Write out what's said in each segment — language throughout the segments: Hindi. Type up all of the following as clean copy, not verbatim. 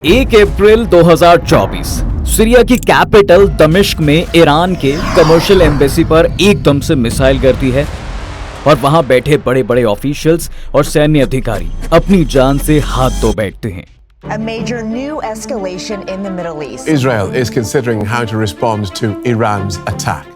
1 अप्रैल 2024 सीरिया की कैपिटल दमिश्क में ईरान के कमर्शियल एम्बेसी पर एकदम से मिसाइल गिरती है और वहां बैठे बड़े बड़े ऑफिशियल्स और सैन्य अधिकारी अपनी जान से हाथ धो बैठते हैं। A major new escalation in the Middle East. Israel is considering how to respond to Iran's attack.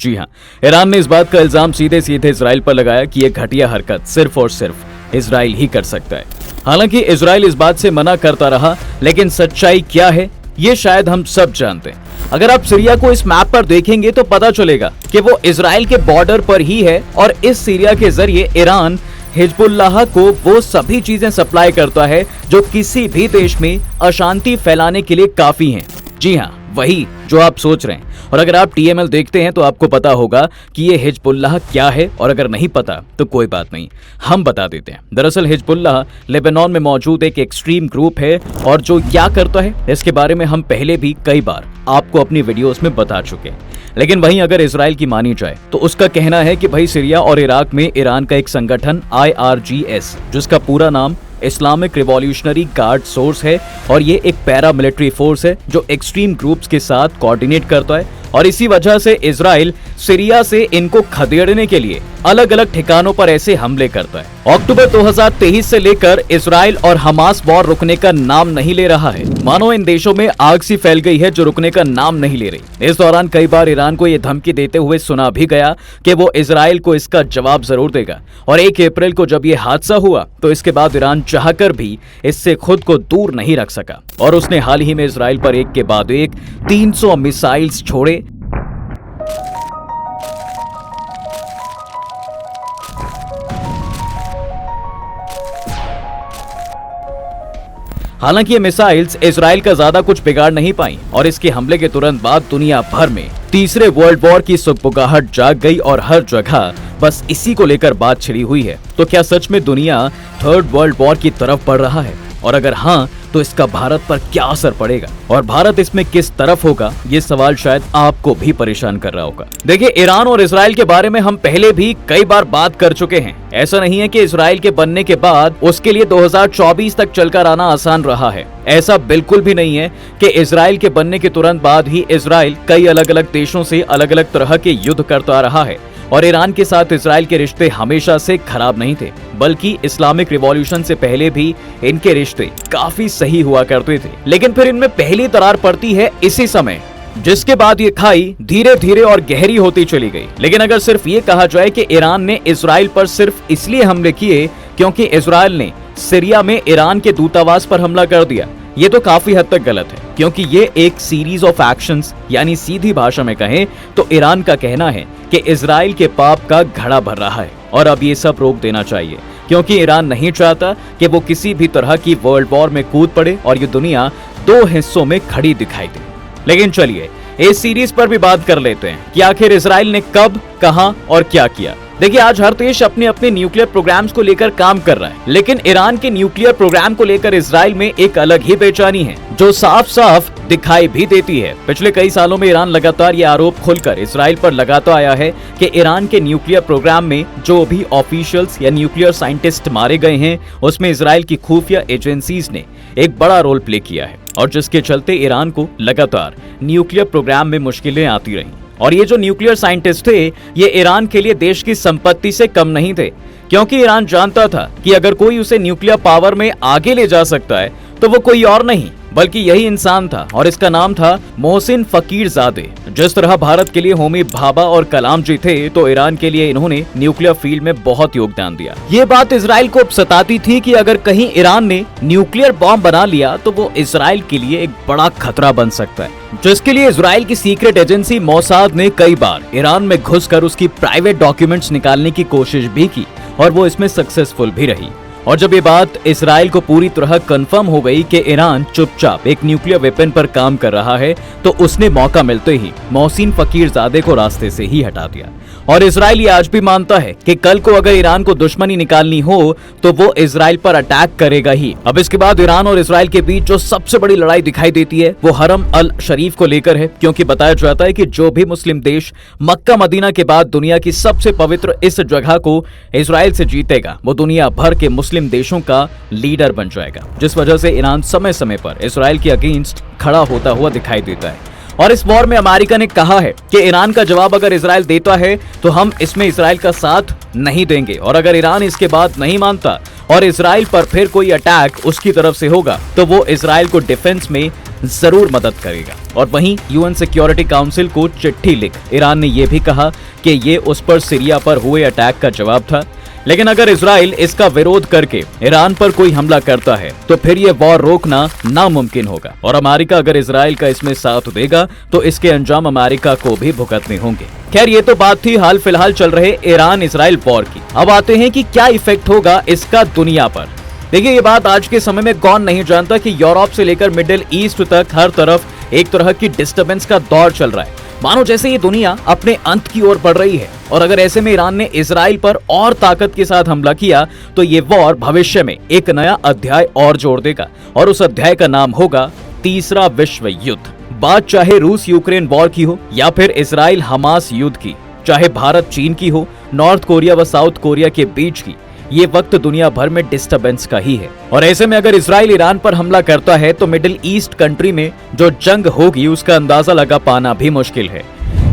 जी हाँ, ईरान ने इस बात का इल्जाम सीधे सीधे इजराइल पर लगाया कि यह घटिया हरकत सिर्फ और सिर्फ इजराइल ही कर सकता है। हालांकि इजराइल इस बात से मना करता रहा, लेकिन सच्चाई क्या है ये शायद हम सब जानते हैं। अगर आप सीरिया को इस मैप पर देखेंगे तो पता चलेगा कि वो इजराइल के बॉर्डर पर ही है और इस सीरिया के जरिए ईरान हिजबुल्लाह को वो सभी चीजें सप्लाई करता है जो किसी भी देश में अशांति फैलाने के लिए काफी हैं। जी हाँ, वही जो आप सोच रहे हैं। और अगर आप टीएमएल देखते हैं तो आपको पता होगा कि ये हिजबुल्लाह क्या है, और अगर नहीं पता तो कोई बात नहीं, हम बता देते हैं। दरअसल हिजबुल्लाह लेबनान में मौजूद एक एक्सट्रीम ग्रुप है और जो क्या करता है इसके बारे में हम पहले भी कई बार आपको अपनी वीडियोस में बता चुके हैं। लेकिन वहीं अगर इजराइल की मानी जाए तो उसका कहना है कि भाई सीरिया और इराक में ईरान का एक संगठन IRGS, जिसका पूरा नाम इस्लामिक रिवॉल्यूशनरी गार्ड सोर्स है, और ये एक पैरामिलिट्री फोर्स है जो एक्सट्रीम ग्रुप्स के साथ कोऑर्डिनेट करता है। और इसी वजह से इजराइल सीरिया से इनको खदेड़ने के लिए अलग अलग ठिकानों पर ऐसे हमले करता है। अक्टूबर 2023 से लेकर इजराइल और हमास वॉर रुकने का नाम नहीं ले रहा है। मानो इन देशों में आग सी फैल गई है जो रुकने का नाम नहीं ले रही। इस दौरान कई बार ईरान को यह धमकी देते हुए सुना भी गया कि वो इजराइल को इसका जवाब जरूर देगा। और 1 अप्रैल को जब ये हादसा हुआ तो इसके बाद ईरान चाहकर भी इससे खुद को दूर नहीं रख सका और उसने हाल ही में इजराइल पर एक के बाद एक 300 मिसाइल्स छोड़े। हालांकि ये मिसाइल्स इजराइल का ज्यादा कुछ बिगाड़ नहीं पाई और इसके हमले के तुरंत बाद दुनिया भर में तीसरे वर्ल्ड वॉर की सुगबुगाहट जाग गई और हर जगह बस इसी को लेकर बात छिड़ी हुई है। तो क्या सच में दुनिया थर्ड वर्ल्ड वॉर की तरफ बढ़ रहा है, और अगर हाँ तो इसका भारत पर क्या असर पड़ेगा और भारत इसमें किस तरफ होगा, ये सवाल शायद आपको भी परेशान कर रहा होगा। देखिए, ईरान और इजराइल के बारे में हम पहले भी कई बार बात कर चुके हैं। ऐसा नहीं है कि इजराइल के बनने के बाद उसके लिए 2024 तक चलकर आना आसान रहा है। ऐसा बिल्कुल भी नहीं है कि इजराइल के बनने के तुरंत बाद ही इजराइल कई अलग अलग देशों से अलग अलग तरह के युद्ध करता रहा है। और ईरान के साथ इजराइल के रिश्ते हमेशा से खराब नहीं थे, बल्कि इस्लामिक रिवॉल्यूशन से पहले भी इनके रिश्ते काफी सही हुआ करते थे। लेकिन फिर इनमें पहली दरार पड़ती है इसी समय, जिसके बाद ये खाई धीरे धीरे और गहरी होती चली गई। लेकिन अगर सिर्फ ये कहा जाए कि ईरान ने इजराइल पर सिर्फ इसलिए हमले किए क्योंकि इजराइल ने सीरिया में ईरान के दूतावास पर हमला कर दिया, ये तो काफी हद तक गलत है, क्योंकि ये एक सीरीज ऑफ एक्शंस, यानी सीधी भाषा में कहें तो ईरान का कहना है कि इजराइल के पाप का घड़ा भर रहा है और अब ये सब रोक देना चाहिए, क्योंकि ईरान नहीं चाहता कि वो किसी भी तरह की वर्ल्ड वॉर में कूद पड़े और ये दुनिया दो हिस्सों में खड़ी दिखाई दे। लेकिन चलिए इस सीरीज पर भी बात कर लेते हैं कि आखिर इजराइल ने कब, कहां और क्या किया। देखिए, आज हर देश अपने अपने न्यूक्लियर प्रोग्राम्स को लेकर काम कर रहा है, लेकिन ईरान के न्यूक्लियर प्रोग्राम को लेकर इजराइल में एक अलग ही बेचैनी है जो साफ साफ दिखाई भी देती है। पिछले कई सालों में ईरान लगातार ये आरोप खुलकर इजराइल पर लगाता आया है कि ईरान के न्यूक्लियर प्रोग्राम में जो भी ऑफिशियल्स या न्यूक्लियर साइंटिस्ट मारे गए हैं उसमें इजराइल की खुफिया एजेंसीज ने एक बड़ा रोल प्ले किया है, और जिसके चलते ईरान को लगातार न्यूक्लियर प्रोग्राम में मुश्किलें आती रहीं। और ये जो न्यूक्लियर साइंटिस्ट थे ये ईरान के लिए देश की संपत्ति से कम नहीं थे, क्योंकि ईरान जानता था कि अगर कोई उसे न्यूक्लियर पावर में आगे ले जा सकता है तो वो कोई और नहीं बल्कि यही इंसान था, और इसका नाम था मोहसिन फकीरजादे। जिस तरह भारत के लिए होमी भाभा और कलाम जी थे, तो ईरान के लिए इन्होंने न्यूक्लियर फील्ड में बहुत योगदान दिया। ये बात इजराइल को सताती थी कि अगर कहीं ईरान ने न्यूक्लियर बॉम्ब बना लिया तो वो इजराइल के लिए एक बड़ा खतरा बन सकता है, जिसके लिए इजराइल की सीक्रेट एजेंसी मोसाद ने कई बार ईरान में घुसकर उसकी प्राइवेट डॉक्यूमेंट्स निकालने की कोशिश भी की, और वो इसमें सक्सेसफुल भी रही। और जब ये बात इजराइल को पूरी तरह कंफर्म हो गई कि ईरान चुपचाप एक न्यूक्लियर वेपन पर काम कर रहा है, तो उसने मौका मिलते ही मोहसिन फकीरजादे को रास्ते से ही हटा दिया और इजराइल ये आज भी मानता है कि कल को अगर ईरान को दुश्मनी निकालनी हो तो वो इजराइल पर अटैक करेगा ही। अब इसके बाद ईरान और इजराइल के बीच जो सबसे बड़ी लड़ाई दिखाई देती है वो हरम अल शरीफ को लेकर है, क्योंकि बताया जाता है कि जो भी मुस्लिम देश मक्का मदीना के बाद दुनिया की सबसे पवित्र इस जगह को इजराइल से जीतेगा वो दुनिया भर के मुस्लिम देशों का लीडर बन जाएगा, जिस वजह से ईरान समय समय पर इजराइल के अगेंस्ट खड़ा होता हुआ दिखाई देता है। और इस वॉर में अमेरिका ने कहा है कि ईरान का जवाब अगर इजराइल देता है तो हम इसमें इजराइल का साथ नहीं देंगे, और अगर ईरान इसके बाद नहीं मानता और इजराइल पर फिर कोई अटैक उसकी तरफ से होगा तो वो इजराइल को डिफेंस में जरूर मदद करेगा। और वहीं यूएन सिक्योरिटी काउंसिल को चिट्ठी लिख ईरान ने यह भी कहा कि ये उस पर सीरिया पर हुए अटैक का जवाब था, लेकिन अगर इजराइल इसका विरोध करके ईरान पर कोई हमला करता है तो फिर ये वॉर रोकना नामुमकिन होगा, और अमेरिका अगर इजराइल का इसमें साथ देगा तो इसके अंजाम अमेरिका को भी भुगतने होंगे। खैर ये तो बात थी हाल फिलहाल चल रहे ईरान इजराइल वॉर की। अब आते हैं कि क्या इफेक्ट होगा इसका दुनिया पर। देखिए ये बात आज के समय में कौन नहीं जानता कि यूरोप से लेकर मिडिल ईस्ट तक हर तरफ एक तरह की डिस्टर्बेंस का दौर चल रहा है, मानो जैसे ये दुनिया अपने अंत की ओर बढ़ रही है। और अगर ऐसे में ईरान ने इजराइल पर और ताकत के साथ हमला किया तो ये वॉर भविष्य में एक नया अध्याय और जोड़ देगा, और उस अध्याय का नाम होगा तीसरा विश्व युद्ध। बात चाहे रूस यूक्रेन वॉर की हो या फिर इजराइल हमास युद्ध की, चाहे भारत चीन की हो, नॉर्थ कोरिया व साउथ कोरिया के बीच की, ये वक्त दुनिया भर में डिस्टर्बेंस का ही है। और ऐसे में अगर इजराइल ईरान पर हमला करता है तो मिडिल ईस्ट कंट्री में जो जंग होगी उसका अंदाजा लगा पाना भी मुश्किल है।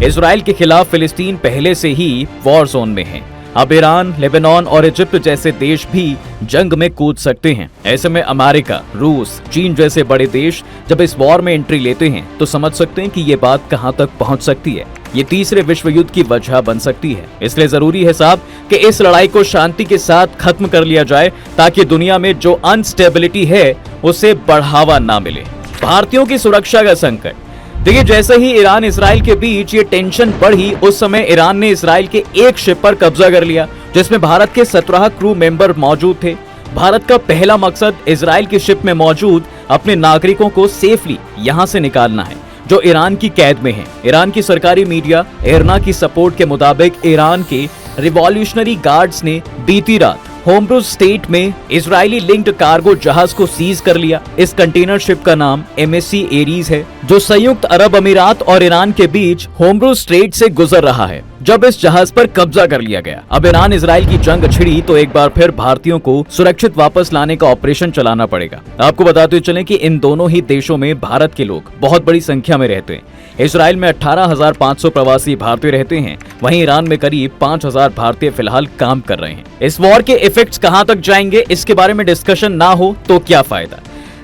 इजराइल के खिलाफ फिलिस्तीन पहले से ही वॉर जोन में है। अब ईरान, लेबनान और इजिप्ट जैसे देश भी जंग में कूद सकते हैं। ऐसे में अमेरिका, रूस, चीन जैसे बड़े देश जब इस वॉर में एंट्री लेते हैं तो समझ सकते हैं कि ये बात कहां तक पहुंच सकती है। ये तीसरे विश्व युद्ध की वजह बन सकती है। इसलिए जरूरी है साहब कि इस लड़ाई को शांति के साथ खत्म कर लिया जाए, ताकि दुनिया में जो अनस्टेबिलिटी है उसे बढ़ावा ना मिले। भारतीयों की सुरक्षा का संकट। देखिए जैसे ही ईरान इजराइल के बीच ये टेंशन बढ़ी, उस समय ईरान ने इजराइल के एक शिप पर कब्जा कर लिया जिसमें भारत के 17 क्रू मेंबर मौजूद थे। भारत का पहला मकसद इजराइल की शिप में मौजूद अपने नागरिकों को सेफली यहां से निकालना है जो ईरान की कैद में हैं। ईरान की सरकारी मीडिया इरना की सपोर्ट के मुताबिक ईरान के रिवॉल्यूशनरी गार्ड्स ने बीती रात होम्ब्रूज स्टेट में इजरायली लिंक्ड कार्गो जहाज को सीज कर लिया। इस कंटेनर शिप का नाम MSC एरीज है, जो संयुक्त अरब अमीरात और ईरान के बीच होम्ब्रूज स्ट्रेट से गुजर रहा है। जब इस जहाज पर कब्जा कर लिया गया, अब ईरान इजराइल की जंग छिड़ी तो एक बार फिर भारतीयों को सुरक्षित वापस लाने का ऑपरेशन चलाना पड़ेगा। आपको बताते चलें कि इन दोनों ही देशों में भारत के लोग बहुत बड़ी संख्या में रहते हैं। इजराइल में 18,500 प्रवासी भारतीय रहते हैं, वहीं ईरान में करीब 5,000 भारतीय फिलहाल काम कर रहे हैं। इस वॉर के इफेक्ट्स कहां तक जाएंगे, इसके बारे में डिस्कशन ना हो तो क्या फायदा।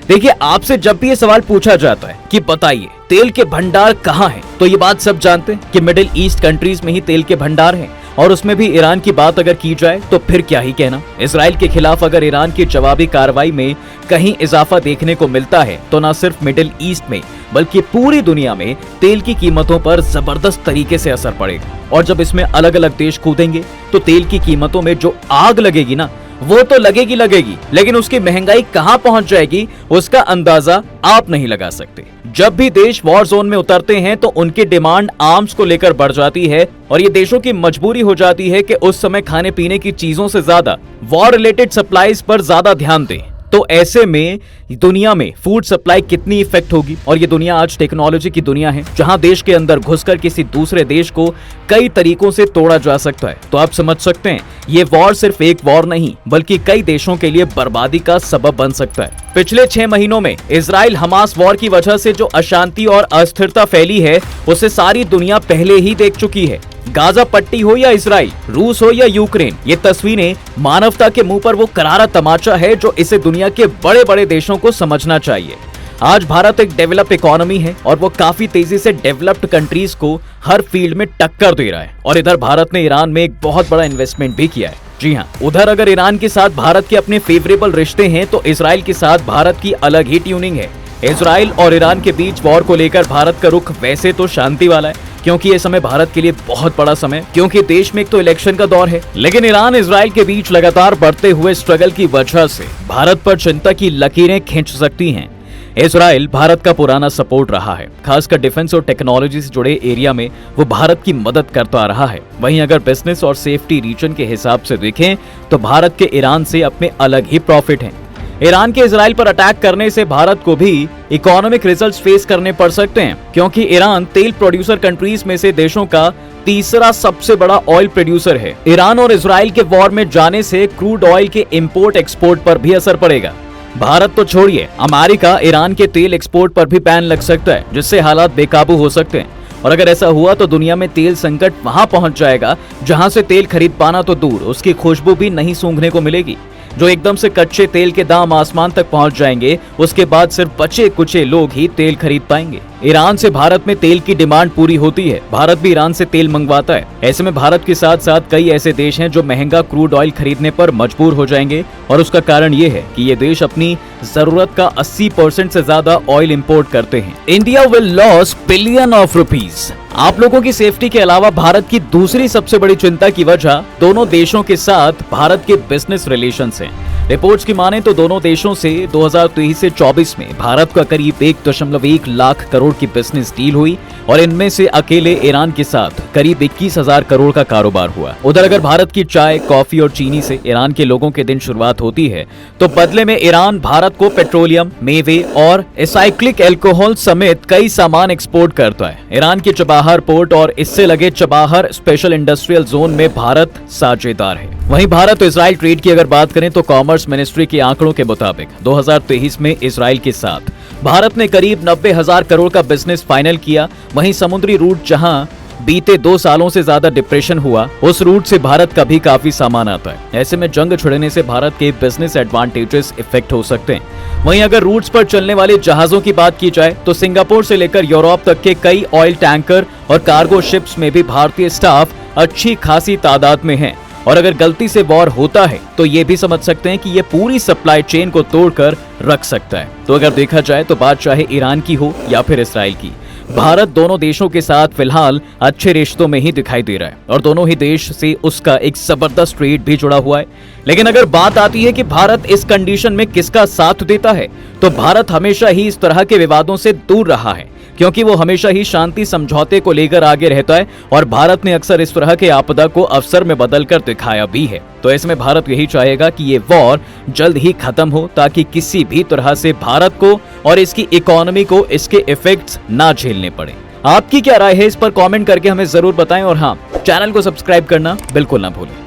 देखिए आपसे जब भी ये सवाल पूछा जाता है कि बताइए तेल के भंडार कहाँ हैं, तो ये बात सब जानते हैं कि मिडिल ईस्ट कंट्रीज में ही तेल के भंडार हैं, और उसमें भी ईरान की बात अगर की जाए तो फिर क्या ही कहना। इजराइल के खिलाफ अगर ईरान की जवाबी कार्रवाई में कहीं इजाफा देखने को मिलता है तो न सिर्फ मिडिल ईस्ट में बल्कि पूरी दुनिया में तेल की कीमतों पर जबरदस्त तरीके से असर पड़ेगा। और जब इसमें अलग अलग देश कूदेंगे तो तेल की कीमतों में जो आग लगेगी ना, वो तो लगेगी, लेकिन उसकी महंगाई कहां पहुंच जाएगी उसका अंदाजा आप नहीं लगा सकते। जब भी देश वॉर जोन में उतरते हैं तो उनकी डिमांड आर्म्स को लेकर बढ़ जाती है, और ये देशों की मजबूरी हो जाती है कि उस समय खाने पीने की चीजों से ज्यादा वॉर रिलेटेड सप्लाईज पर ज्यादा ध्यान दें। तो ऐसे में दुनिया में फूड सप्लाई कितनी इफेक्ट होगी। और ये दुनिया आज टेक्नोलॉजी की दुनिया है, जहां देश के अंदर घुसकर किसी दूसरे देश को कई तरीकों से तोड़ा जा सकता है। तो आप समझ सकते हैं ये वॉर सिर्फ एक वॉर नहीं बल्कि कई देशों के लिए बर्बादी का सबब बन सकता है। पिछले 6 महीनों में इजराइल हमास वॉर की वजह से जो अशांति और अस्थिरता फैली है उसे सारी दुनिया पहले ही देख चुकी है। गाजा पट्टी हो या इजराइल, रूस हो या यूक्रेन, ये तस्वीरें मानवता के मुंह पर वो करारा तमाचा है जो इसे दुनिया के बड़े बड़े देशों को समझना चाहिए। आज भारत एक डेवलप इकोनॉमी है और वो काफी तेजी से डेवलप्ड कंट्रीज को हर फील्ड में टक्कर दे रहा है। और इधर भारत ने ईरान में एक बहुत बड़ा इन्वेस्टमेंट भी किया है। जी हाँ, उधर अगर ईरान के साथ भारत के अपने फेवरेबल रिश्ते हैं तो इजराइल के साथ भारत की अलग ही ट्यूनिंग है। इजराइल और ईरान के बीच वॉर को लेकर भारत का रुख वैसे तो शांति वाला है, क्योंकि ये समय भारत के लिए बहुत बड़ा समय, क्योंकि देश में एक तो इलेक्शन का दौर है। लेकिन ईरान इजराइल के बीच लगातार बढ़ते हुए स्ट्रगल की वजह से भारत पर चिंता की लकीरें खींच सकती हैं। इजराइल भारत का पुराना सपोर्ट रहा है, खासकर डिफेंस और टेक्नोलॉजी से जुड़े एरिया में वो भारत की मदद करता आ रहा है। वहीं अगर बिजनेस और सेफ्टी रीजन के हिसाब से देखें तो भारत के ईरान से अपने अलग ही प्रॉफिट हैं। ईरान के इजराइल पर अटैक करने से भारत को भी इकोनॉमिक रिजल्ट्स फेस करने पड़ सकते हैं, क्योंकि ईरान तेल प्रोड्यूसर कंट्रीज में से देशों का तीसरा सबसे बड़ा ऑयल प्रोड्यूसर है। ईरान और इजराइल के वॉर में जाने से क्रूड ऑयल के इंपोर्ट एक्सपोर्ट पर भी असर पड़ेगा। भारत तो छोड़िए, अमेरिका ईरान के तेल एक्सपोर्ट पर भी बैन लग सकता है, जिससे हालात बेकाबू हो सकते हैं। और अगर ऐसा हुआ तो दुनिया में तेल संकट वहां पहुंच जाएगा जहां से तेल खरीद पाना तो दूर, उसकी खुशबू भी नहीं सूंघने को मिलेगी। जो एकदम से कच्चे तेल के दाम आसमान तक पहुंच जाएंगे, उसके बाद सिर्फ बचे कुचे लोग ही तेल खरीद पाएंगे। ईरान से भारत में तेल की डिमांड पूरी होती है, भारत भी ईरान से तेल मंगवाता है। ऐसे में भारत के साथ साथ कई ऐसे देश हैं जो महंगा क्रूड ऑयल खरीदने पर मजबूर हो जाएंगे, और उसका कारण ये है कि ये देश अपनी जरूरत का 80% से ज्यादा ऑयल इंपोर्ट करते हैं। India will loss billion of rupees. आप लोगों की सेफ्टी के अलावा भारत की दूसरी सबसे बड़ी चिंता की वजह दोनों देशों के साथ भारत के बिजनेस रिलेशंस हैं। रिपोर्ट्स की माने तो दोनों देशों से 2023 से 24 में भारत का करीब 1.1 लाख करोड़ की बिजनेस डील हुई, और इनमें से अकेले ईरान के साथ करीब 21,000 करोड़ का कारोबार हुआ। उधर अगर भारत की चाय, कॉफी और चीनी से ईरान के लोगों के दिन शुरुआत होती है, तो बदले में ईरान भारत को पेट्रोलियम, मेवे और एसाइक्लिक एल्कोहल समेत कई सामान एक्सपोर्ट करता है। ईरान के चबाहर पोर्ट और इससे लगे चबाहर स्पेशल इंडस्ट्रियल जोन में भारत साझेदार है। वहीं भारत और इजराइल ट्रेड की अगर बात करें तो कॉमर्स मिनिस्ट्री के आंकड़ों के मुताबिक 2023 में इजराइल के साथ भारत ने करीब 90,000 करोड़ का बिजनेस फाइनल किया। वहीं समुद्री रूट जहां बीते 2 सालों से ज्यादा डिप्रेशन हुआ, उस रूट से भारत का भी काफी सामान आता है। ऐसे में जंग छिड़ने से भारत के बिजनेस एडवांटेजेस इफेक्ट हो सकते हैं। वहीं अगर रूट्स पर चलने वाले जहाजों की बात की जाए तो सिंगापुर से लेकर यूरोप तक के कई ऑयल टैंकर और कार्गो शिप्स में भी भारतीय स्टाफ अच्छी खासी तादाद में है। और अगर गलती से वॉर होता है तो ये भी समझ सकते हैं कि ये पूरी सप्लाई चेन को तोड़कर रख सकता है। तो अगर देखा जाए तो बात चाहे ईरान की हो या फिर इस्राइल की, भारत दोनों देशों के साथ फिलहाल अच्छे रिश्तों में ही दिखाई दे रहा है, और दोनों ही देश से उसका एक जबरदस्त ट्रेड भी जुड़ा हुआ है। लेकिन अगर बात आती है कि भारत इस कंडीशन में किसका साथ देता है, तो भारत हमेशा ही इस तरह के विवादों से दूर रहा है, क्योंकि वो हमेशा ही शांति समझौते को लेकर आगे रहता है, और भारत ने अक्सर इस तरह के आपदा को अवसर में बदलकर दिखाया भी है। तो इसमें भारत यही चाहेगा कि ये वॉर जल्द ही खत्म हो, ताकि किसी भी तरह से भारत को और इसकी इकोनॉमी को इसके इफेक्ट्स ना झेलने पड़े। आपकी क्या राय है इस पर कमेंट करके हमें जरूर बताएं, और हाँ, चैनल को सब्सक्राइब करना बिल्कुल ना भूलें।